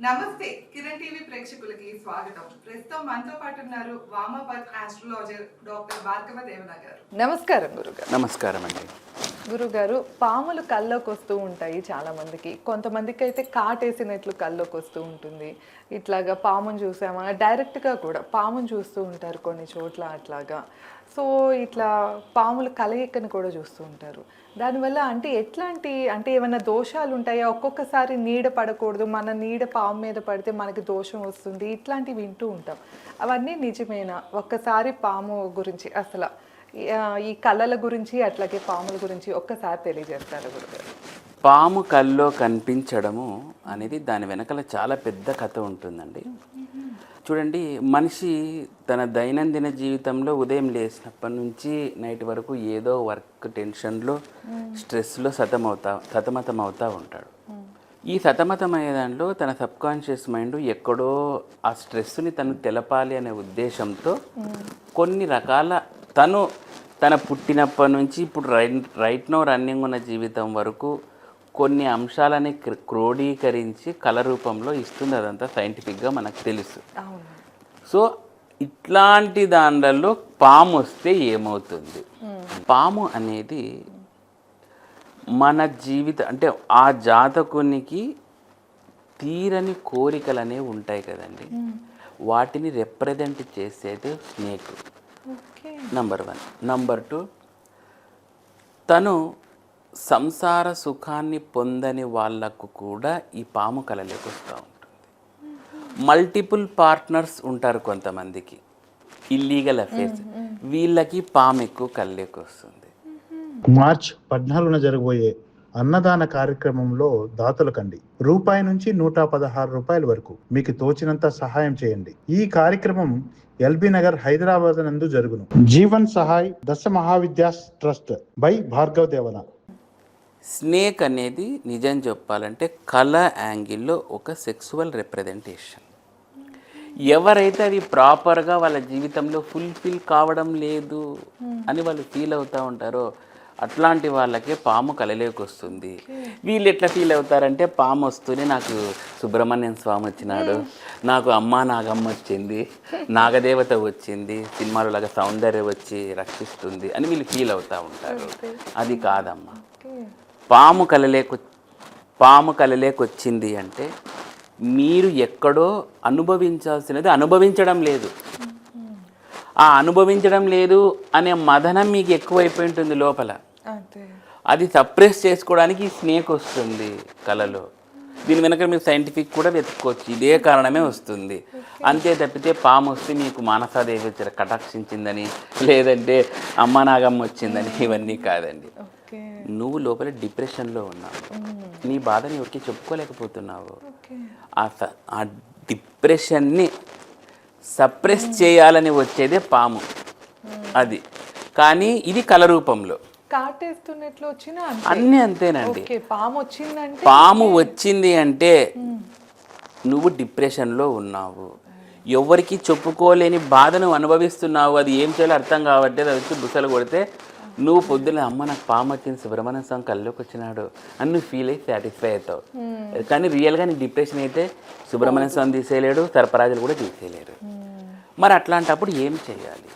నమస్తే కిరణ్ టీవీ ప్రేక్షకులకి స్వాగతం. ప్రస్తుతం మనతో పాటు ఉన్నారు వామాపత్ ఆస్ట్రాలజర్ డాక్టర్ భార్గవ దేవన గారు. నమస్కారం గురుగారు. నమస్కారం అండి. గురుగారు, పాములు కల్లోకి వస్తూ ఉంటాయి చాలా మందికి. కొంతమందికి అయితే కాటేసినట్లు కల్లోకి వస్తూ ఉంటుంది. ఇట్లాగా పాముని చూసామా డైరెక్ట్గా కూడా పాముని చూస్తూ ఉంటారు కొన్ని చోట్ల అట్లాగా. సో ఇట్లా పాములు కలయికను కూడా చూస్తూ ఉంటారు. దానివల్ల అంటే ఎట్లాంటి అంటే ఏమైనా దోషాలు ఉంటాయా? ఒక్కొక్కసారి నీడ పడకూడదు, మన నీడ పాము మీద పడితే మనకి దోషం వస్తుంది, ఇట్లాంటివి వింటూ ఉంటాం. అవన్నీ నిజమేనా? ఒక్కసారి పాము గురించి అసలు ఈ కళల గురించి అట్లాగే పాముల గురించి ఒక్కసారి తెలియజేస్తారు గురుగారు. పాము కల్లో కనిపించడము అనేది దాని వెనకాల చాలా పెద్ద కథ ఉంటుందండి. చూడండి, మనిషి తన దైనందిన జీవితంలో ఉదయం లేచినప్పటి నుంచి నైట్ వరకు ఏదో వర్క్ టెన్షన్లో స్ట్రెస్లో సతమతం అవుతూ ఉంటాడు. ఈ సతమతమయ్యే దాంట్లో తన సబ్కాన్షియస్ మైండ్ ఎక్కడో ఆ స్ట్రెస్ని తను తెలపాలి అనే ఉద్దేశంతో కొన్ని రకాల తన పుట్టినప్పటి నుంచి ఇప్పుడు రైట్ నో రన్నింగ్ ఉన్న జీవితం వరకు కొన్ని అంశాలని క్రోడీకరించి కళ రూపంలో ఇస్తుంది. అదంతా సైంటిఫిక్గా మనకు తెలుసు. సో ఇట్లాంటి దాంట్లో పాము వస్తే ఏమవుతుంది? పాము అనేది మన అంటే ఆ జాతకునికి తీరని కోరికలు అనేవి ఉంటాయి కదండి, వాటిని రిప్రజెంట్ చేసేది స్నేక్. నంబర్ 1. నంబర్ 2, తను సంసార సుఖాన్ని పొందని వాళ్లకు కూడా ఈ పాము కలలోకి వస్తూ ఉంటుంది. మల్టిపుల్ పార్ట్నర్స్ ఉంటారు కొంతమందికి, ఇల్లీగల్ అఫేర్స్, వీళ్ళకి పాము ఎక్కువ కళ్ళకి వస్తుంది. మార్చ్ 14న జరగబోయే అన్నదాన కార్యక్రమంలో దాతల కండి రూపాయి నుంచి 116 రూపాయల వరకు మీకు తోచినంత సహాయం చేయండి. ఈ కార్యక్రమం ఎల్బీ నగర్ హైదరాబాద్ నందు జరుగును. జీవన్ సహాయ్ దశ మహావిద్యాస్ ట్రస్ట్ బై భార్గవ దేవన. స్నేక్ అనేది నిజం చెప్పాలంటే కళ యాంగిల్లో ఒక సెక్సువల్ రిప్రజెంటేషన్. ఎవరైతే అది ప్రాపర్గా వాళ్ళ జీవితంలో ఫుల్ఫిల్ కావడం లేదు అని వాళ్ళు ఫీల్ అవుతూ ఉంటారో అట్లాంటి వాళ్ళకే పాము కలలోకి వస్తుంది. వీళ్ళు ఎట్లా ఫీల్ అవుతారంటే, పాము వస్తూనే నాకు సుబ్రహ్మణ్యం స్వామి వచ్చినాడు, నాకు అమ్మ నాగమ్మ వచ్చింది, నాగదేవత వచ్చింది, సినిమాలో లాగా సౌందర్యం వచ్చి రక్షిస్తుంది అని వీళ్ళు ఫీల్ అవుతూ ఉంటారు. అది కాదమ్మా. పాము కలలోకి వచ్చింది అంటే మీరు ఎక్కడో అనుభవించాల్సినది అనుభవించడం లేదు. ఆ అనుభవించడం లేదు అనే మదనం మీకు ఎక్కువైపోయి ఉంటుంది లోపల. అది సప్రెస్ చేసుకోవడానికి ఈ స్నేక్ వస్తుంది కళలో. దీని వెనక మీరు సైంటిఫిక్ కూడా వెతుక్కోవచ్చు, ఇదే కారణమే వస్తుంది. అంతే తప్పితే పాము వస్తే మీకు మానసాదేవి కటాక్షించిందని లేదంటే అమ్మ నాగమ్మ వచ్చిందని ఇవన్నీ కాదండి. నువ్వు లోపల డిప్రెషన్లో ఉన్నావు, నీ బాధని ఎవరికి చెప్పుకోలేకపోతున్నావు. ఆ డిప్రెషన్ని సప్రెస్ చేయాలని వచ్చేదే పాము. అది కానీ ఇది కళ రూపంలో అన్నీ అంతేనండి. పాము వచ్చింది అంటే నువ్వు డిప్రెషన్లో ఉన్నావు, ఎవరికి చెప్పుకోలేని బాధను అనుభవిస్తున్నావు. అది ఏం చేయాలో అర్థం కాబట్టి అది వచ్చి బుసలు కొడితే నువ్వు పొద్దున అమ్మ నాకు పాము వచ్చింది, సుబ్రహ్మణ్యం స్వామి కళ్ళలోకి వచ్చినాడు అని నువ్వు ఫీల్ అయ్యి సాటిస్ఫై అవుతావు. కానీ రియల్గా నీ డిప్రెషన్ అయితే సుబ్రహ్మణ్యం స్వామి తీసేయలేడు, సర్పరాజులు కూడా తీసేయలేరు. మరి అట్లాంటప్పుడు ఏం చేయాలి?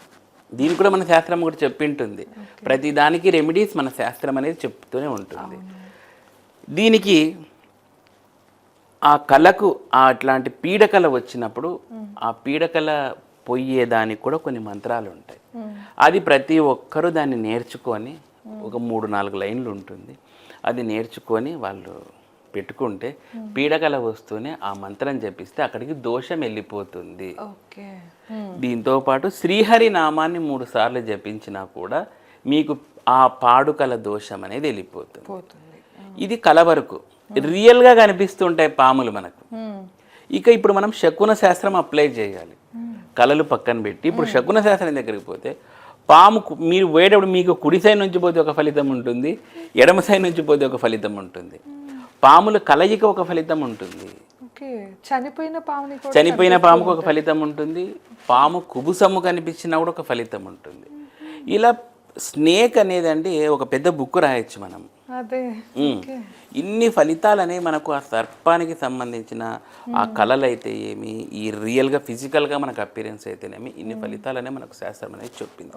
దీనికి కూడా మన శాస్త్రం కూడా చెప్పింటుంది. ప్రతిదానికి రెమెడీస్ మన శాస్త్రం అనేది చెప్తూనే ఉంటుంది. దీనికి ఆ కళకు అట్లాంటి పీడకల వచ్చినప్పుడు ఆ పీడకల పోయేదానికి కూడా కొన్ని మంత్రాలు ఉంటాయి. అది ప్రతి ఒక్కరూ దాన్ని నేర్చుకొని ఒక 3-4 లైన్లు ఉంటుంది, అది నేర్చుకొని వాళ్ళు పెట్టుకుంటే పీడకల వస్తూనే ఆ మంత్రం జపిస్తే అక్కడికి దోషం వెళ్ళిపోతుంది. దీంతో పాటు శ్రీహరి నామాన్ని 3 సార్లు జపించినా కూడా మీకు ఆ పాడుకల దోషం అనేది వెళ్ళిపోతుంది. ఇది కళ వరకు. రియల్గా కనిపిస్తుంటాయి పాములు మనకు. ఇక ఇప్పుడు మనం శకున శాస్త్రం అప్లై చేయాలి. కళలు పక్కన పెట్టి ఇప్పుడు శకున శాస్త్రం దగ్గరికి పోతే పాము మీరు పోయేటప్పుడు మీకు కుడి సైడ్ నుంచి పోతే ఒక ఫలితం ఉంటుంది, ఎడమ సైడ్ నుంచి పోతే ఒక ఫలితం ఉంటుంది. పాముల కలయిక ఒక ఫలితం ఉంటుంది. చనిపోయిన పాముకు ఒక ఫలితం ఉంటుంది, పాము కుబుసము కనిపించినా కూడా ఒక ఫలితం ఉంటుంది. ఇలా స్నేక్ అనేది అంటే ఒక పెద్ద బుక్ రాయొచ్చు మనం. అదే ఇన్ని ఫలితాలనే మనకు ఆ సర్పానికి సంబంధించిన ఆ కళలు అయితే ఏమి, ఈ రియల్గా ఫిజికల్గా మనకు అపీరెన్స్ అయితేనేమి, ఇన్ని ఫలితాలనే మనకు శాస్త్రం అనేది చెప్పింది.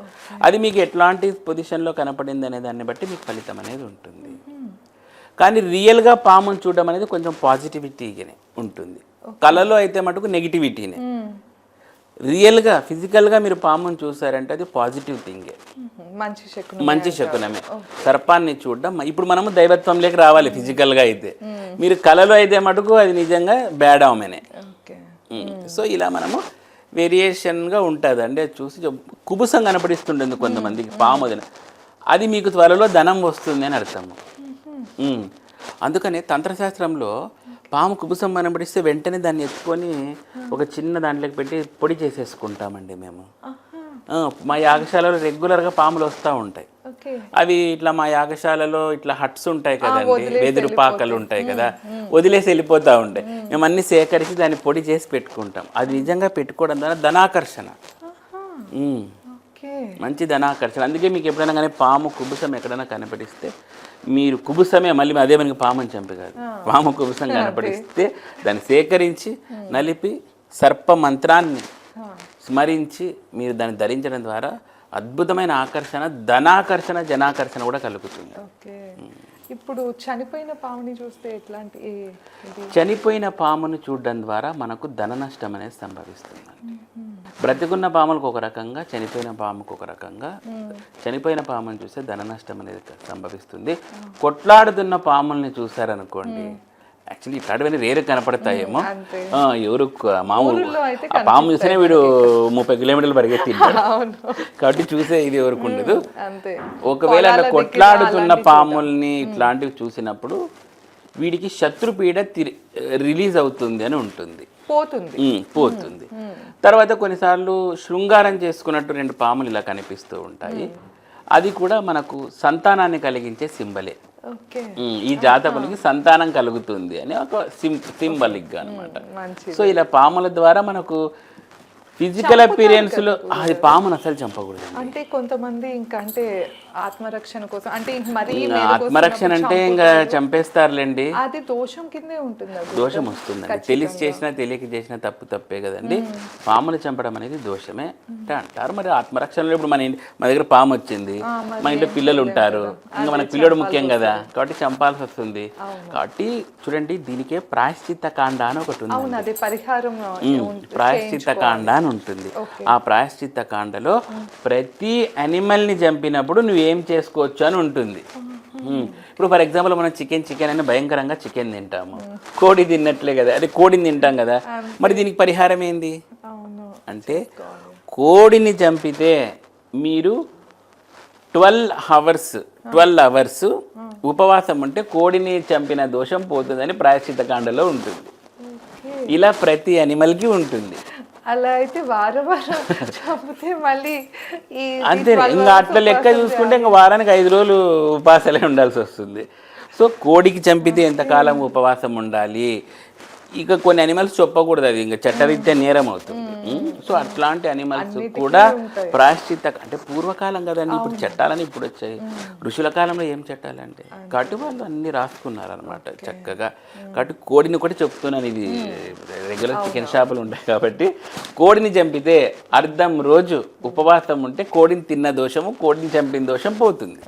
అది మీకు ఎట్లాంటి పొజిషన్లో కనపడింది అనే దాన్ని బట్టి మీకు ఫలితం అనేది ఉంటుంది. కానీ రియల్గా పామును చూడడం అనేది కొంచెం పాజిటివిటీగానే ఉంటుంది. కళలో అయితే మటుకు నెగిటివిటీనే. రియల్గా ఫిజికల్గా మీరు పామును చూసారంటే అది పాజిటివ్ థింగే, మంచి శకునమే. సర్పాన్ని చూడడం ఇప్పుడు మనము దైవత్వంలోకి రావాలి ఫిజికల్గా అయితే. మీరు కళలో అయితే మటుకు అది నిజంగా బ్యాడ్ ఆమెనే. సో ఇలా మనము వేరియేషన్గా ఉంటుంది అండి. అది చూసి కుబుసం కనపడిస్తుంటుంది కొంతమందికి పాము, అది మీకు త్వరలో ధనం వస్తుంది అని అర్థము. అందుకనే తంత్రశాస్త్రంలో పాము కుబుసం కనబడిస్తే వెంటనే దాన్ని ఎత్తుకొని ఒక చిన్న దాంట్లోకి పెట్టి పొడి చేసేసుకుంటామండి మేము. మా యాగశాలలో రెగ్యులర్గా పాములు వస్తూ ఉంటాయి. అవి ఇట్లా మా యాగశాలలో ఇట్లా హట్స్ ఉంటాయి కదండి, వెదురు పాకలు ఉంటాయి కదా, వదిలేసి వెళ్ళిపోతూ ఉంటాయి. మేము అన్ని సేకరించి దాన్ని పొడి చేసి పెట్టుకుంటాం. అది నిజంగా పెట్టుకోవడం ద్వారా ధనాకర్షణ, మంచి ధనాకర్షణ. అందుకే మీకు ఎప్పుడైనా కానీ పాము కుబుసం ఎక్కడైనా కనపడిస్తే మీరు కుబుసమే, మళ్ళీ అదే మనకి పాముని చంపి కాదు, పాము కుబుసం కనపడిస్తే దాన్ని సేకరించి నలిపి సర్ప మంత్రాన్ని స్మరించి మీరు దాన్ని ధరించడం ద్వారా అద్భుతమైన ఆకర్షణ, ధనాకర్షణ, జనాకర్షణ కూడా కలుగుతుంది. ఇప్పుడు చనిపోయిన పాముని చూస్తే ఎట్లాంటి, చనిపోయిన పామును చూడడం ద్వారా మనకు ధన నష్టం అనేది సంభవిస్తుంది. బ్రతికున్న పాములకు ఒక రకంగా, చనిపోయిన పాముకు ఒక రకంగా. చనిపోయిన పాముని చూస్తే ధన నష్టం అనేది సంభవిస్తుంది. కొట్లాడుతున్న పాముల్ని చూసారనుకోండి, యాక్చువల్లీ ఇట్లాంటివన్నీ రేరు కనపడతాయేమో, ఎవరు మామూలు ఆ పాము చూస్తేనే వీడు 30 కిలోమీటర్లు పరిగెత్తింటాడు కాబట్టి చూసే ఇది ఎవరికి ఉండదు. ఒకవేళ అట్లా కొట్లాడుతున్న పాముల్ని ఇట్లాంటివి చూసినప్పుడు వీడికి శత్రుపీడ రిలీజ్ అవుతుంది అని ఉంటుంది, పోతుంది. తర్వాత కొన్నిసార్లు శృంగారం చేసుకున్నట్టు 2 పాములు ఇలా కనిపిస్తూ ఉంటాయి. అది కూడా మనకు సంతానాన్ని కలిగించే సింబలే. ఈ జాతకునికి సంతానం కలుగుతుంది అని ఒక సింబలిక్గా అనమాట. సో ఇలా పాముల ద్వారా మనకు ఫిజికల్ అపీరెన్స్ లో అది పామును అసలు చంపకూడదు. అంటే కొంతమంది ఇంకా అంటే ఆత్మరక్షణ కోసం, అంటే మరి ఆత్మరక్షణ అంటే ఇంకా చంపేస్తారులేండి, అది దోషం కిందే ఉంటుంది. దోషం వస్తుందండి, తెలిసి చేసినా తెలియక చేసినా తప్పే కదండి. పాములు చంపడం అనేది దోషమే అంటే అంటారు. మరి ఆత్మరక్షణలో ఇప్పుడు మా దగ్గర పాము వచ్చింది, మా ఇంట్లో పిల్లలు ఉంటారు, ఇంకా మనకు పిల్లడు ముఖ్యం కదా, కాబట్టి చంపాల్సి వస్తుంది. కాబట్టి చూడండి, దీనికే ప్రాయశ్చిత్త కాండ అని ఒకటి ఉంది, ప్రాయశ్చిత్త కాండ అని ఉంటుంది. ఆ ప్రాయశ్చిత్త కాండలో ప్రతి యానిమల్ని చంపినప్పుడు నువ్వేం చేసుకోవచ్చు అని ఉంటుంది. ఇప్పుడు ఫర్ ఎగ్జాంపుల్ మనం చికెన్ అని భయంకరంగా చికెన్ తింటాము, కోడి తిన్నట్లే కదా, అదే కోడిని తింటాం కదా. మరి దీనికి పరిహారం ఏంది అంటే, కోడిని చంపితే మీరు 12 అవర్స్ ఉపవాసం ఉంటే కోడిని చంపిన దోషం పోతుందని ప్రాయశ్చిత్త కాండలో ఉంటుంది. ఇలా ప్రతి యానిమల్కి ఉంటుంది. అలా అయితే వారం చంపితే మళ్ళీ అంతే. ఇంకా అట్లా లెక్క చూసుకుంటే ఇంకా వారానికి 5 రోజులు ఉపవాసాలే ఉండాల్సి వస్తుంది. సో కోడికి చంపితే ఎంతకాలం ఉపవాసం ఉండాలి, ఇక కొన్ని అనిమల్స్ చెప్పకూడదు, అది ఇంకా చట్టరీత్యా నేరం అవుతుంది. సో అట్లాంటి అనిమల్స్ కూడా ప్రాయశ్చిత్త, అంటే పూర్వకాలం కదండి, ఇప్పుడు చట్టాలని ఇప్పుడు వచ్చాయి. ఋషుల కాలంలో ఏం చట్టాలంటే కాబట్టి వాళ్ళు అన్ని రాసుకున్నారు అనమాట చక్కగా. కాబట్టి కోడిని కూడా చెప్తున్నాను, ఇది రెగ్యులర్ చికెన్ షాపులు ఉంటాయి కాబట్టి కోడిని చంపితే అర్ధం రోజు ఉపవాసం ఉంటే కోడిని తిన్న దోషము, కోడిని చంపిన దోషం పోతుంది.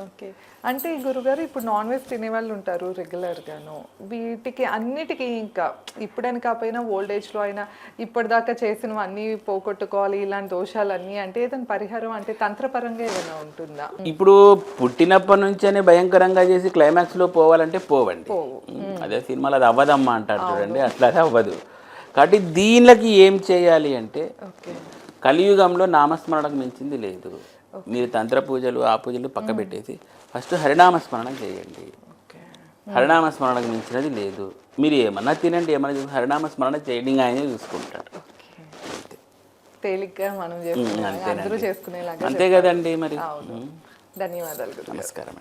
అంటే గురుగారు, ఇప్పుడు నాన్ వెజ్ తినే వాళ్ళు ఉంటారు రెగ్యులర్గాను, వీటికి అన్నిటికీ ఇంకా ఇప్పుడని కాకపోయినా ఓల్డ్ ఏజ్లో అయినా ఇప్పటిదాకా చేసినవి అన్నీ పోగొట్టుకోవాలి, ఇలాంటి దోషాలన్నీ, అంటే ఏదైనా పరిహారం అంటే తంత్రపరంగా ఏదైనా ఉంటుందా? ఇప్పుడు పుట్టినప్పటి నుంచే భయంకరంగా చేసి క్లైమాక్స్లో పోవాలంటే పోవండి. అదే సినిమాలో అది అవ్వదమ్మా అంటారు చూడండి, అట్లా అది అవ్వదు. కాబట్టి దీనికి ఏం చేయాలి అంటే, కలియుగంలో నామస్మరణకు మించింది లేదు. మీరు తంత్ర పూజలు ఆ పూజలు పక్క పెట్టేసి ఫస్ట్ హరినామస్మరణ చేయండి. హరినామస్మరణకు మించినది లేదు. మీరు ఏమన్నా తినండి, ఏమన్నా హరినామస్మరణ చేయండి, ఇంకా ఆయనే చూసుకుంటాడు. తేలిగ్గా మనం చేసుకునేలాగా, అంతే కదండి మరి. ధన్యవాదాలు. నమస్కారం అండి.